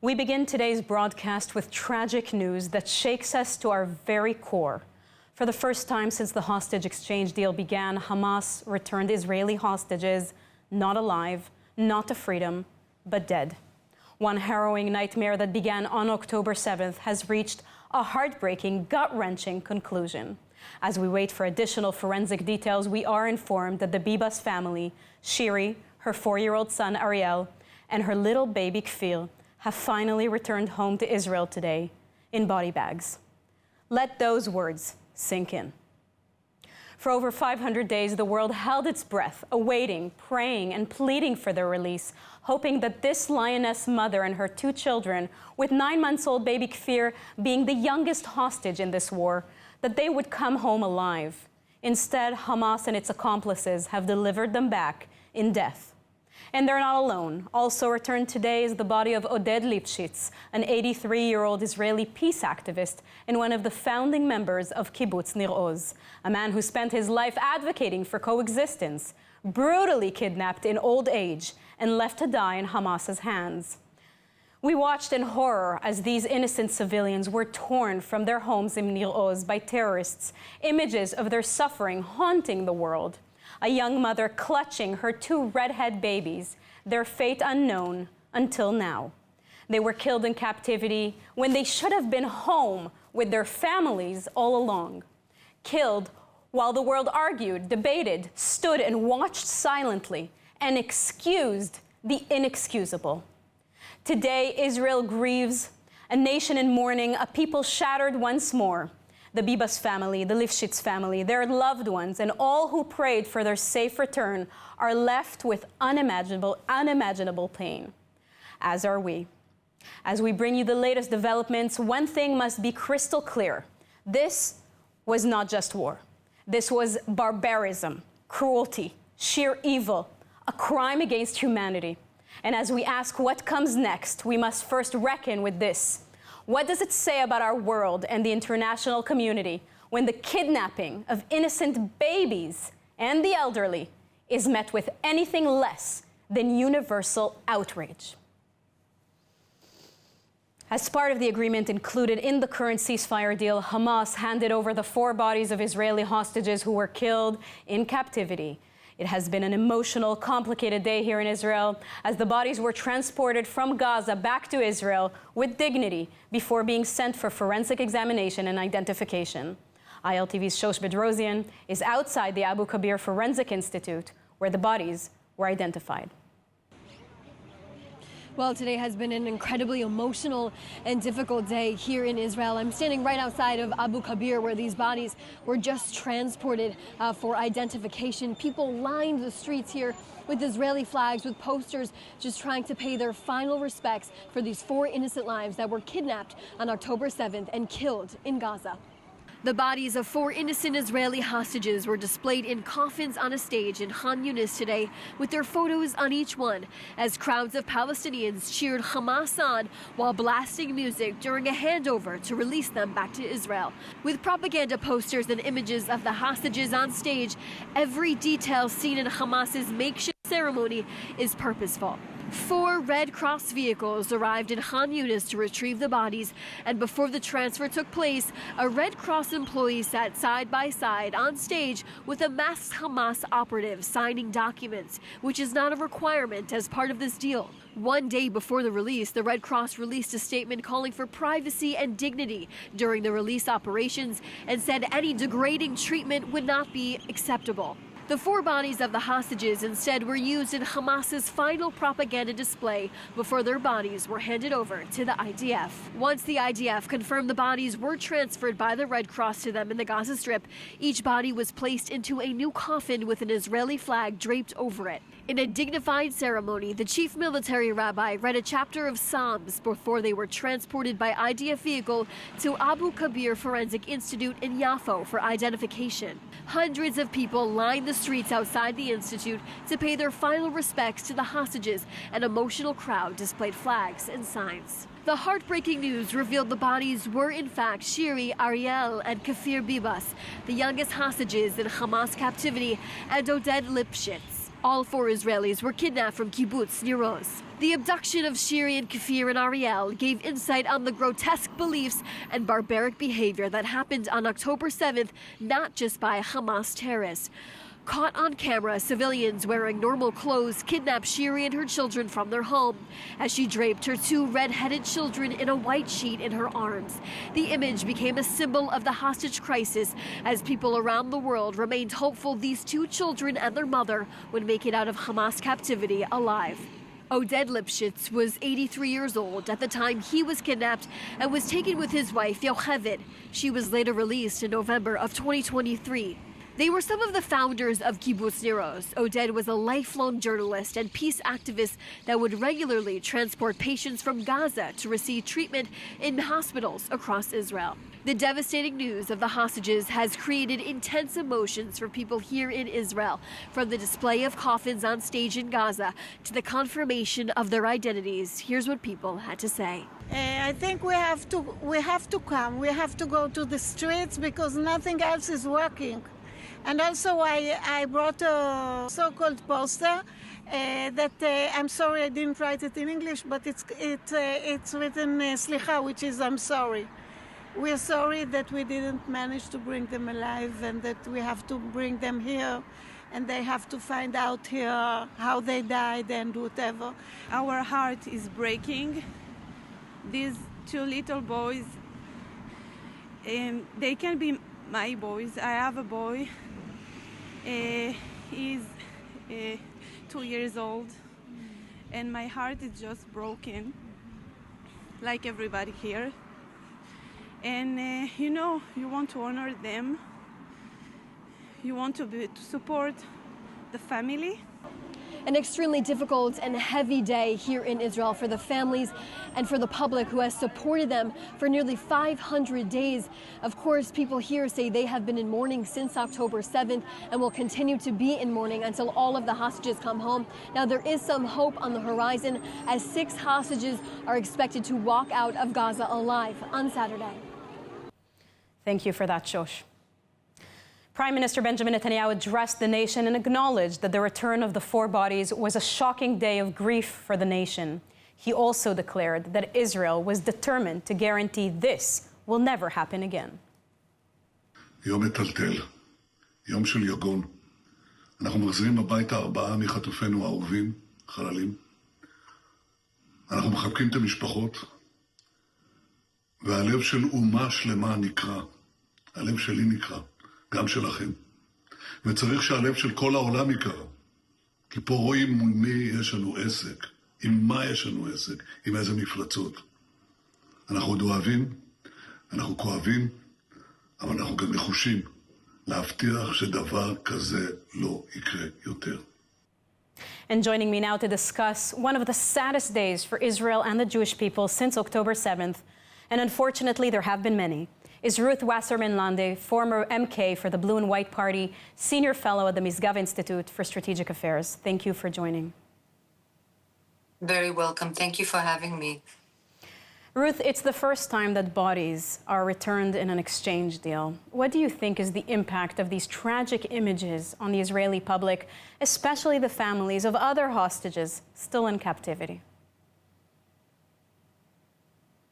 We begin today's broadcast with tragic news that shakes us to our very core. For the first time since the hostage exchange deal began, Hamas returned Israeli hostages, not alive, not to freedom, but dead. One harrowing nightmare that began on October 7th has reached a heartbreaking, gut-wrenching conclusion. As we wait for additional forensic details, we are informed that the Bibas family, Shiri, her 4-year-old son Ariel, and her little baby Kfir, have finally returned home to Israel today in body bags. Let those words sink in. For over 500 days, the world held its breath, awaiting, praying, and pleading for their release, hoping that this lioness mother and her 2 children, with 9-month-old baby Kfir being the youngest hostage in this war, that they would come home alive. Instead, Hamas and its accomplices have delivered them back in death. And they're not alone. Also returned today is the body of Oded Lifshitz, an 83-year-old Israeli peace activist and one of the founding members of Kibbutz Nir Oz, a man who spent his life advocating for coexistence, brutally kidnapped in old age and left to die in Hamas's hands. We watched in horror as these innocent civilians were torn from their homes in Nir Oz by terrorists, images of their suffering haunting the world. A young mother clutching her 2 redhead babies, their fate unknown until now. They were killed in captivity when they should have been home with their families all along. Killed while the world argued, debated, stood and watched silently and excused the inexcusable. Today, Israel grieves, a nation in mourning, a people shattered once more. The Bibas family, the Lifshitz family, their loved ones, and all who prayed for their safe return are left with unimaginable pain, as are we. As we bring you the latest developments, one thing must be crystal clear. This was not just war. This was barbarism, cruelty, sheer evil, a crime against humanity. And as we ask what comes next, we must first reckon with this. What does it say about our world and the international community when the kidnapping of innocent babies and the elderly is met with anything less than universal outrage? As part of the agreement included in the current ceasefire deal, Hamas handed over the 4 bodies of Israeli hostages who were killed in captivity. It has been an emotional, complicated day here in Israel as the bodies were transported from Gaza back to Israel with dignity before being sent for forensic examination and identification. ILTV's Shosh Bedrosian is outside the Abu Kabir Forensic Institute where the bodies were identified. Well, today has been an incredibly emotional and difficult day here in Israel. I'm standing right outside of Abu Kabir where these bodies were just transported for identification. People lined the streets here with Israeli flags, with posters, just trying to pay their final respects for these 4 innocent lives that were kidnapped on October 7th and killed in Gaza. The bodies of 4 innocent Israeli hostages were displayed in coffins on a stage in Khan Yunis today, with their photos on each one, as crowds of Palestinians cheered Hamas on while blasting music during a handover to release them back to Israel. With propaganda posters and images of the hostages on stage, every detail seen in Hamas's makeshift ceremony is purposeful. 4 Red Cross vehicles arrived in Khan Yunis to retrieve the bodies, and before the transfer took place, a Red Cross employee sat side by side on stage with a masked Hamas operative signing documents, which is not a requirement as part of this deal. One day before the release, the Red Cross released a statement calling for privacy and dignity during the release operations and said any degrading treatment would not be acceptable. The 4 bodies of the hostages instead were used in Hamas's final propaganda display before their bodies were handed over to the IDF. Once the IDF confirmed the bodies were transferred by the Red Cross to them in the Gaza Strip, each body was placed into a new coffin with an Israeli flag draped over it. In a dignified ceremony, the chief military rabbi read a chapter of Psalms before they were transported by IDF vehicle to Abu Kabir Forensic Institute in Yaffo for identification. Hundreds of people lined the streets outside the institute to pay their final respects to the hostages. An emotional crowd displayed flags and signs. The heartbreaking news revealed the bodies were in fact Shiri, Ariel, and Kfir Bibas, the youngest hostages in Hamas captivity, and Oded Lifshitz. All 4 Israelis were kidnapped from kibbutz Nir Oz. The abduction of Shiri and Kfir and Ariel gave insight on the grotesque beliefs and barbaric behavior that happened on October 7th, not just by Hamas terrorists. Caught on camera, civilians wearing normal clothes kidnapped Shiri and her children from their home as she draped her 2 red-headed children in a white sheet in her arms. The image became a symbol of the hostage crisis as people around the world remained hopeful these 2 children and their mother would make it out of Hamas captivity alive. Oded Lifshitz was 83 years old at the time he was kidnapped and was taken with his wife, Yocheved. She was later released in November of 2023. They were some of the founders of Kibbutz Nir Oz. Oded was a lifelong journalist and peace activist that would regularly transport patients from Gaza to receive treatment in hospitals across Israel. The devastating news of the hostages has created intense emotions for people here in Israel, from the display of coffins on stage in Gaza to the confirmation of their identities. Here's what people had to say. I think we have to come. We have to go to the streets because nothing else is working. And also I brought a so-called poster that I'm sorry I didn't write it in English, but it's written Slicha, which is I'm sorry. We're sorry that we didn't manage to bring them alive and that we have to bring them here and they have to find out here how they died and whatever. Our heart is breaking. These 2 little boys, they can be my boys. I have a boy. He's 2 years old, and my heart is just broken, like everybody here. And you want to honor them. You want to support the family. An extremely difficult and heavy day here in Israel for the families and for the public who has supported them for nearly 500 days. Of course, people here say they have been in mourning since October 7th and will continue to be in mourning until all of the hostages come home. Now, there is some hope on the horizon as 6 hostages are expected to walk out of Gaza alive on Saturday. Thank you for that, Shosh. Prime Minister Benjamin Netanyahu addressed the nation and acknowledged that the return of the 4 bodies was a shocking day of grief for the nation. He also declared that Israel was determined to guarantee this will never happen again. יום מטלטל, יום של יגון. אנחנו מחזירים הביתה 4 מחטופינו האהובים, חללים. אנחנו מחבקים את המשפחות, והלב של אומה שלמה נקרע. הלב שלי נקרע. גם שלכם. וצריך שהלב של כל העולם יקרה. כי פה רואים מול מי יש לנו עסק, עם מה יש לנו עסק, עם איזה מפלצות. אנחנו עוד אוהבים, אנחנו כואבים, אבל אנחנו גם נחושים להבטיח שדבר כזה לא יקרה יותר. And joining me now to discuss one of the saddest days for Israel and the Jewish people since October 7th, and unfortunately there have been many, is Ruth Wasserman-Lande, former MK for the Blue and White Party, senior fellow at the Misgav Institute for Strategic Affairs. Thank you for joining. Very welcome. Thank you for having me. Ruth, it's the first time that bodies are returned in an exchange deal. What do you think is the impact of these tragic images on the Israeli public, especially the families of other hostages still in captivity?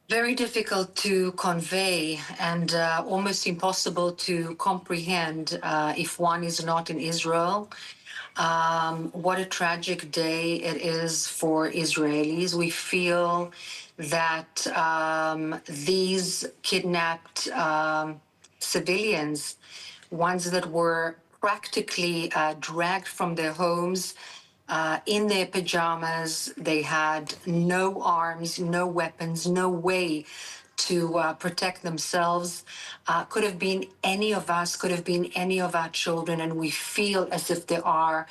Very difficult to convey and almost impossible to comprehend if one is not in Israel. What a tragic day it is for Israelis. We feel that these kidnapped civilians, ones that were practically dragged from their homes, in their pajamas, they had no arms, no weapons, no way to protect themselves. Could have been any of us, could have been any of our children, and we feel as if they are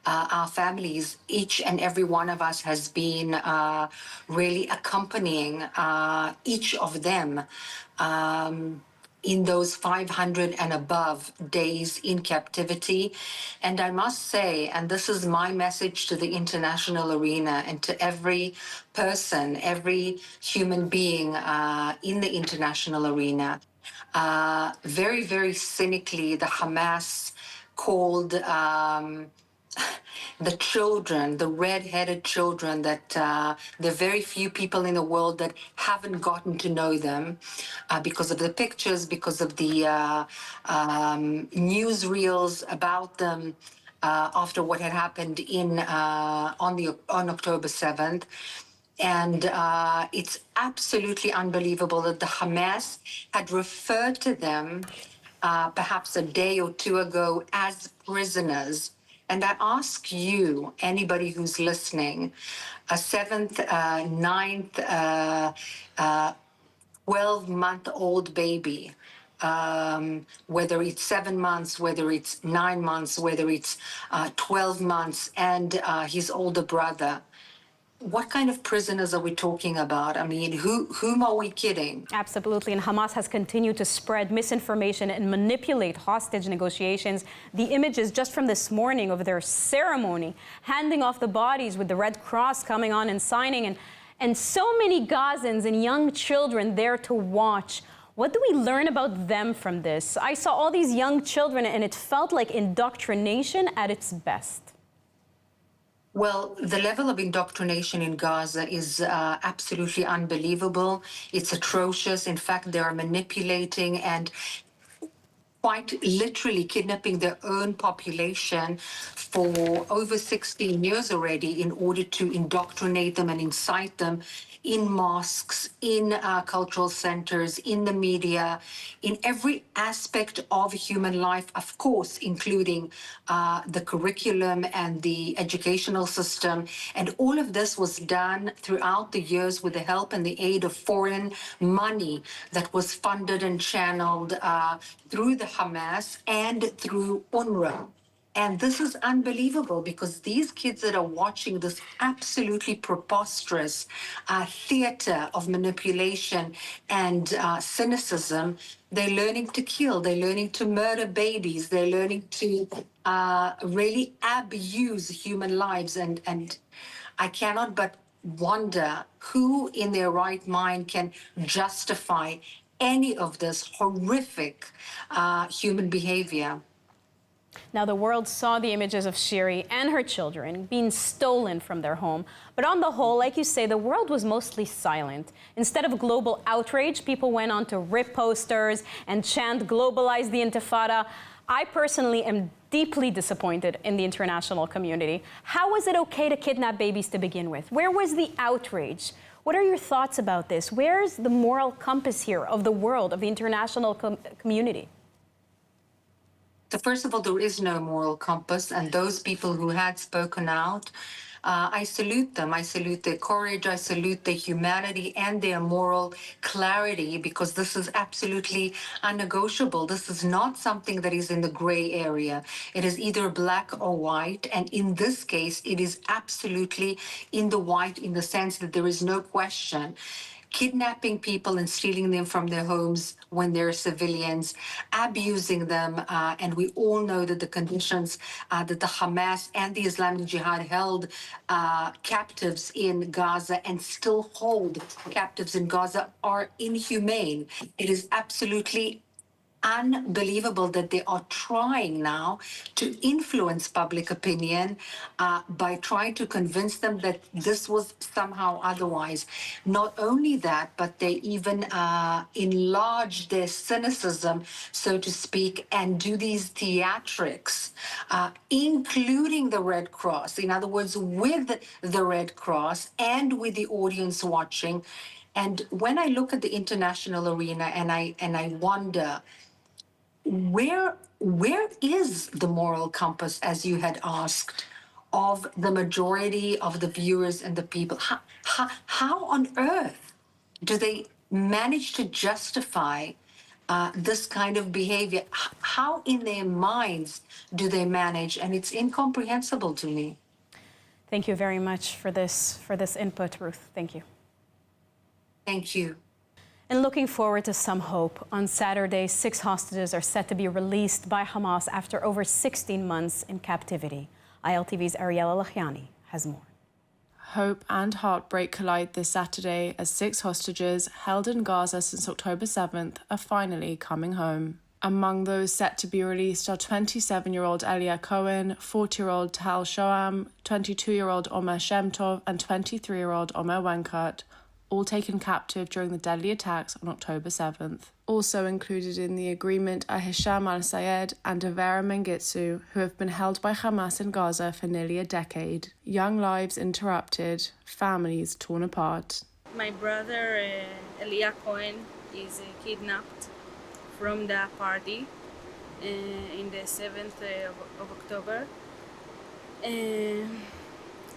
our families. Each and every one of us has been really accompanying each of them in those 500 and above days in captivity. And I must say, and this is my message to the international arena and to every person, every human being in the international arena, very, very cynically, the Hamas called the children, the red-headed children that there are very few people in the world that haven't gotten to know them because of the pictures, because of the newsreels about them after what had happened on October 7th. And it's absolutely unbelievable that the Hamas had referred to them perhaps a day or two ago as prisoners. And I ask you, anybody who's listening, a 7th, 9th, 12-month-old baby, whether it's 7 months, whether it's 9 months, whether it's 12 months, and his older brother. What kind of prisoners are we talking about? I mean, whom are we kidding? Absolutely, and Hamas has continued to spread misinformation and manipulate hostage negotiations. The images just from this morning of their ceremony, handing off the bodies with the Red Cross coming on and signing, and so many Gazans and young children there to watch. What do we learn about them from this? I saw all these young children, and it felt like indoctrination at its best. Well, the level of indoctrination in Gaza is absolutely unbelievable. It's atrocious. In fact, they are manipulating and quite literally kidnapping their own population for over 16 years already in order to indoctrinate them and incite them in mosques, in cultural centers, in the media, in every aspect of human life, of course, including the curriculum and the educational system. And all of this was done throughout the years with the help and the aid of foreign money that was funded and channeled through the Hamas and through UNRWA. And this is unbelievable because these kids that are watching this absolutely preposterous theater of manipulation and cynicism, they're learning to kill, they're learning to murder babies, they're learning to really abuse human lives. And I cannot but wonder who in their right mind can justify any of this horrific human behavior. Now, the world saw the images of Shiri and her children being stolen from their home. But on the whole, like you say, the world was mostly silent. Instead of global outrage, people went on to rip posters and chant, "Globalize the Intifada." I personally am deeply disappointed in the international community. How was it okay to kidnap babies to begin with? Where was the outrage? What are your thoughts about this? Where's the moral compass here of the world, of the international community? So first of all, there is no moral compass, and those people who had spoken out, I salute them. I salute their courage. I salute their humanity and their moral clarity, because this is absolutely unnegotiable. This is not something that is in the gray area. It is either black or white. And in this case, it is absolutely in the white, in the sense that there is no question. Kidnapping people and stealing them from their homes when they're civilians, abusing them, and we all know that the conditions that the Hamas and the Islamic Jihad held captives in Gaza and still hold captives in Gaza are inhumane. It is absolutely unbelievable that they are trying now to influence public opinion by trying to convince them that this was somehow otherwise. Not only that, but they even enlarge their cynicism, so to speak, and do these theatrics, including the Red Cross. In other words, with the Red Cross and with the audience watching. And when I look at the international arena and I wonder, where is the moral compass, as you had asked, of the majority of the viewers and the people? How on earth do they manage to justify this kind of behavior? How in their minds do they manage? And it's incomprehensible to me. Thank you very much for this input, Ruth. Thank you. Thank you. And looking forward to some hope. On Saturday, 6 hostages are set to be released by Hamas after over 16 months in captivity. ILTV's Ariella Lachiani has more. Hope and heartbreak collide this Saturday as 6 hostages held in Gaza since October 7th are finally coming home. Among those set to be released are 27-year-old Elia Cohen, 40-year-old Tal Shoam, 22-year-old Omer Shemtov, and 23-year-old Omer Wenkert, all taken captive during the deadly attacks on October 7th. Also included in the agreement are Hisham al-Sayed and Avera Mengitsu, who have been held by Hamas in Gaza for nearly a decade. Young lives interrupted, families torn apart. My brother, Elia Cohen, is kidnapped from the party in the 7th of October. And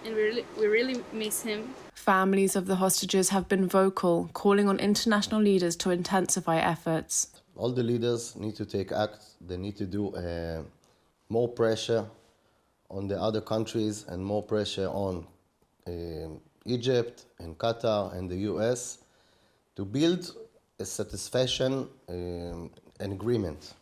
we really miss him. Families of the hostages have been vocal, calling on international leaders to intensify efforts. All the leaders need to take act. They need to do more pressure on the other countries and more pressure on Egypt and Qatar and the US to build a satisfaction an agreement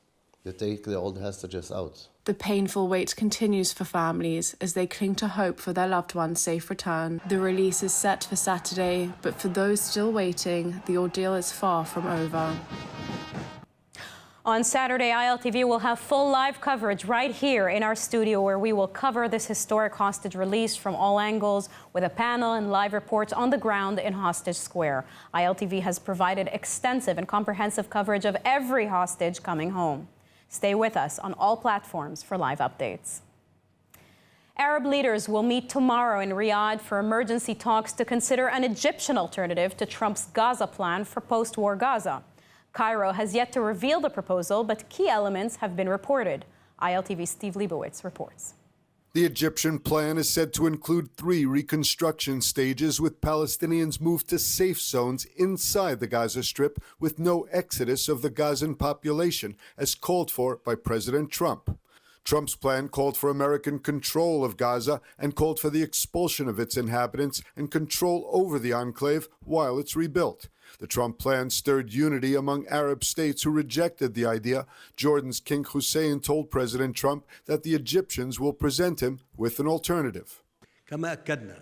to take the old hostages out. The painful wait continues for families as they cling to hope for their loved one's safe return. The release is set for Saturday, but for those still waiting, the ordeal is far from over. On Saturday, ILTV will have full live coverage right here in our studio, where we will cover this historic hostage release from all angles with a panel and live reports on the ground in Hostage Square. ILTV has provided extensive and comprehensive coverage of every hostage coming home. Stay with us on all platforms for live updates. Arab leaders will meet tomorrow in Riyadh for emergency talks to consider an Egyptian alternative to Trump's Gaza plan for post-war Gaza. Cairo has yet to reveal the proposal, but key elements have been reported. ILTV's Steve Leibowitz reports. The Egyptian plan is said to include 3 reconstruction stages, with Palestinians moved to safe zones inside the Gaza Strip with no exodus of the Gazan population, as called for by President Trump. Trump's plan called for American control of Gaza and called for the expulsion of its inhabitants and control over the enclave while it's rebuilt. The Trump plan stirred unity among Arab states who rejected the idea. Jordan's King Hussein told President Trump that the Egyptians will present him with an alternative. كما أكدنا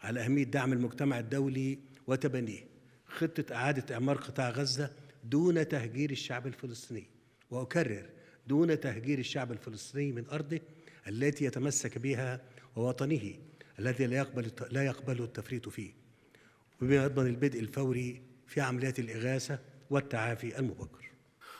على أهمية دعم المجتمع الدولي وتبنيه خطة إعادة إعمار قطاع غزة دون تهجير الشعب الفلسطيني، وأكرر دون تهجير الشعب الفلسطيني من أرضه التي يتمسك بها ووطنه الذي لا يقبل التفريط فيه، وبما يضمن البدء الفوري في عمليات الإغاثة والتعافي المبكر.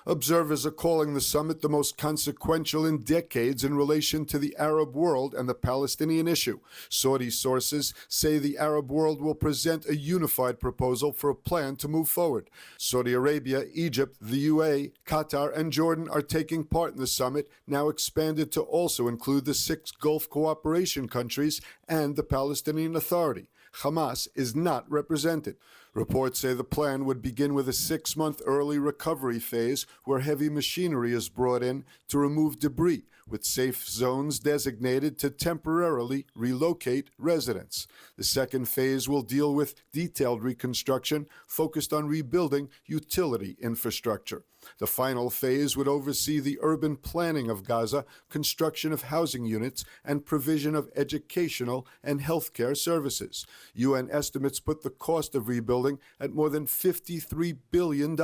Observers are calling the summit the most consequential in decades in relation to the Arab world and the Palestinian issue. Saudi sources say the Arab world will present a unified proposal for a plan to move forward. Saudi Arabia, Egypt, the UAE, Qatar, and Jordan are taking part in the summit, now expanded to also include the 6 Gulf cooperation countries and the Palestinian Authority. Hamas is not represented. Reports say the plan would begin with a 6-month early recovery phase where heavy machinery is brought in to remove debris, with safe zones designated to temporarily relocate residents. The second phase will deal with detailed reconstruction focused on rebuilding utility infrastructure. The final phase would oversee the urban planning of Gaza, construction of housing units, and provision of educational and healthcare services. UN estimates put the cost of rebuilding at more than $53 billion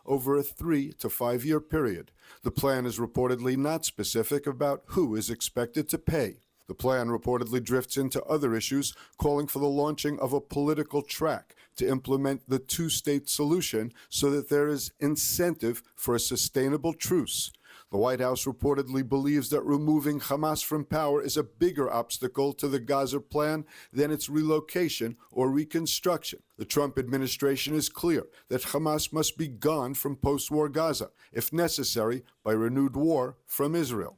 over a 3 to 5 year period. The plan is reportedly not specific about who is expected to pay. The plan reportedly drifts into other issues, calling for the launching of a political track to implement the 2-state solution so that there is incentive for a sustainable truce. The White House reportedly believes that removing Hamas from power is a bigger obstacle to the Gaza plan than its relocation or reconstruction. The Trump administration is clear that Hamas must be gone from post-war Gaza, if necessary, by renewed war from Israel.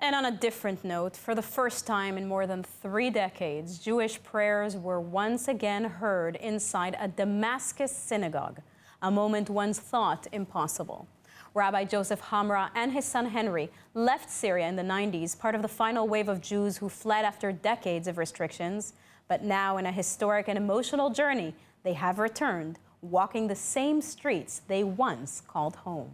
And on a different note, for the first time in more than 3 decades, Jewish prayers were once again heard inside a Damascus synagogue, a moment once thought impossible. Rabbi Joseph Hamra and his son Henry left Syria in the 90s, part of the final wave of Jews who fled after decades of restrictions. But now, in a historic and emotional journey, they have returned, walking the same streets they once called home.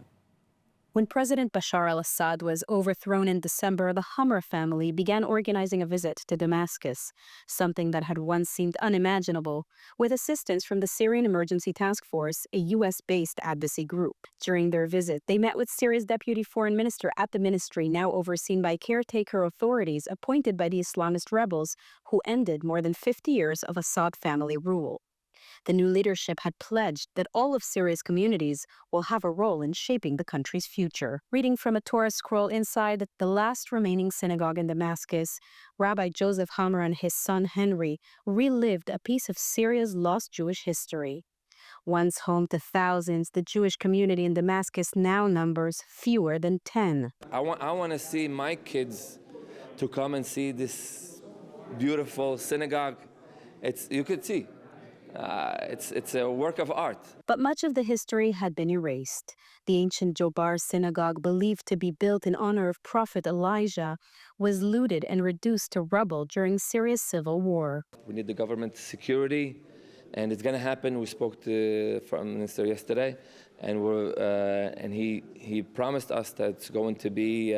When President Bashar al-Assad was overthrown in December, the Hamra family began organizing a visit to Damascus, something that had once seemed unimaginable, with assistance from the Syrian Emergency Task Force, a U.S.-based advocacy group. During their visit, they met with Syria's deputy foreign minister at the ministry, now overseen by caretaker authorities appointed by the Islamist rebels, who ended more than 50 years of Assad family rule. The new leadership had pledged that all of Syria's communities will have a role in shaping the country's future. Reading from a Torah scroll inside the last remaining synagogue in Damascus, Rabbi Joseph Hamra and his son Henry relived a piece of Syria's lost Jewish history. Once home to thousands, the Jewish community in Damascus now numbers fewer than 10. I want to see my kids to come and see this beautiful synagogue. You could see. It's a work of art. But much of the history had been erased. The ancient Jobar synagogue, believed to be built in honor of Prophet Elijah, was looted and reduced to rubble during Syria's civil war. We need the government security, and it's going to happen. We spoke to the Prime Minister yesterday, and he promised us that it's going to be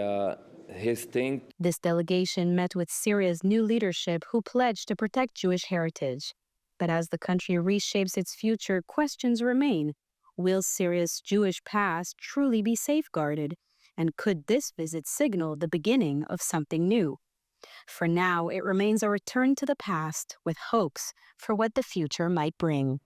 his thing. This delegation met with Syria's new leadership, who pledged to protect Jewish heritage. But as the country reshapes its future, questions remain. Will Syria's Jewish past truly be safeguarded? And could this visit signal the beginning of something new? For now, it remains a return to the past with hopes for what the future might bring.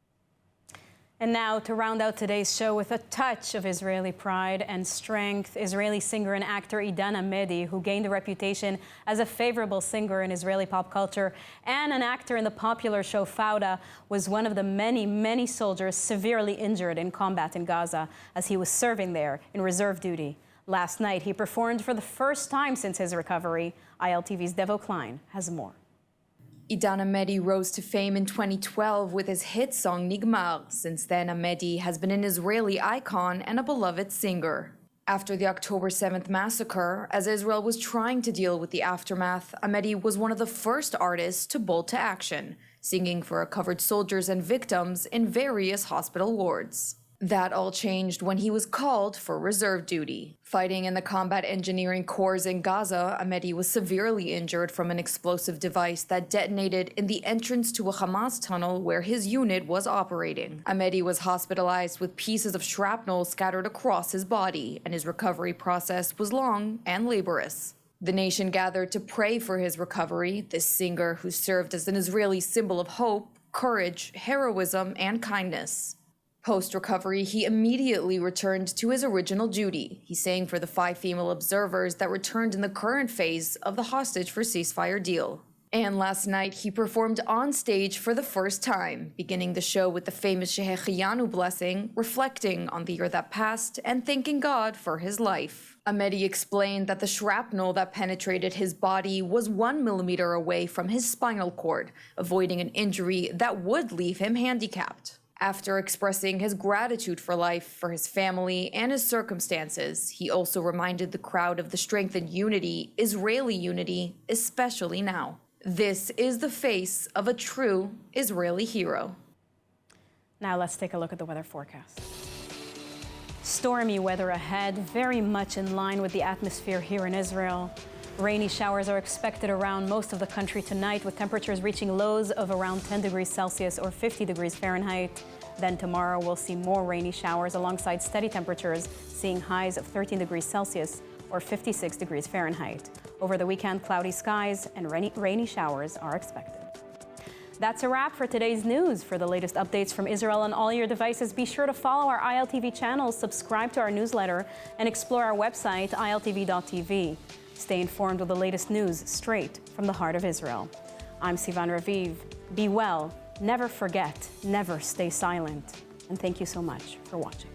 And now, to round out today's show with a touch of Israeli pride and strength, Israeli singer and actor Idan Amedi, who gained a reputation as a favorable singer in Israeli pop culture and an actor in the popular show Fauda, was one of the many soldiers severely injured in combat in Gaza as he was serving there in reserve duty. Last night, he performed for the first time since his recovery. ILTV's Devo Klein has more. Idan Amedi rose to fame in 2012 with his hit song Nigmar. Since then, Amedi has been an Israeli icon and a beloved singer. After the October 7th massacre, as Israel was trying to deal with the aftermath, Amedi was one of the first artists to bolt to action, singing for recovered soldiers and victims in various hospital wards. That all changed when he was called for reserve duty. Fighting in the Combat Engineering Corps in Gaza, Amedi was severely injured from an explosive device that detonated in the entrance to a Hamas tunnel where his unit was operating. Amedi was hospitalized with pieces of shrapnel scattered across his body, and his recovery process was long and laborious. The nation gathered to pray for his recovery. This singer, who served as an Israeli symbol of hope, courage, heroism, and kindness. Post-recovery, he immediately returned to his original duty. He sang for the 5 female observers that returned in the current phase of the hostage for ceasefire deal. And last night, he performed on stage for the first time, beginning the show with the famous Shehecheyanu blessing, reflecting on the year that passed and thanking God for his life. Amedi explained that the shrapnel that penetrated his body was 1 millimeter away from his spinal cord, avoiding an injury that would leave him handicapped. After expressing his gratitude for life, for his family, and his circumstances, he also reminded the crowd of the strength and unity, Israeli unity, especially now. This is the face of a true Israeli hero. Now let's take a look at the weather forecast. Stormy weather ahead, very much in line with the atmosphere here in Israel. Rainy showers are expected around most of the country tonight, with temperatures reaching lows of around 10 degrees Celsius or 50 degrees Fahrenheit. Then tomorrow we'll see more rainy showers alongside steady temperatures, seeing highs of 13 degrees Celsius or 56 degrees Fahrenheit. Over the weekend, cloudy skies and rainy showers are expected. That's a wrap for today's news. For the latest updates from Israel on all your devices, be sure to follow our ILTV channels, subscribe to our newsletter, and explore our website, iltv.tv. Stay informed with the latest news straight from the heart of Israel. I'm Sivan Raviv. Be well, never forget, never stay silent. And thank you so much for watching.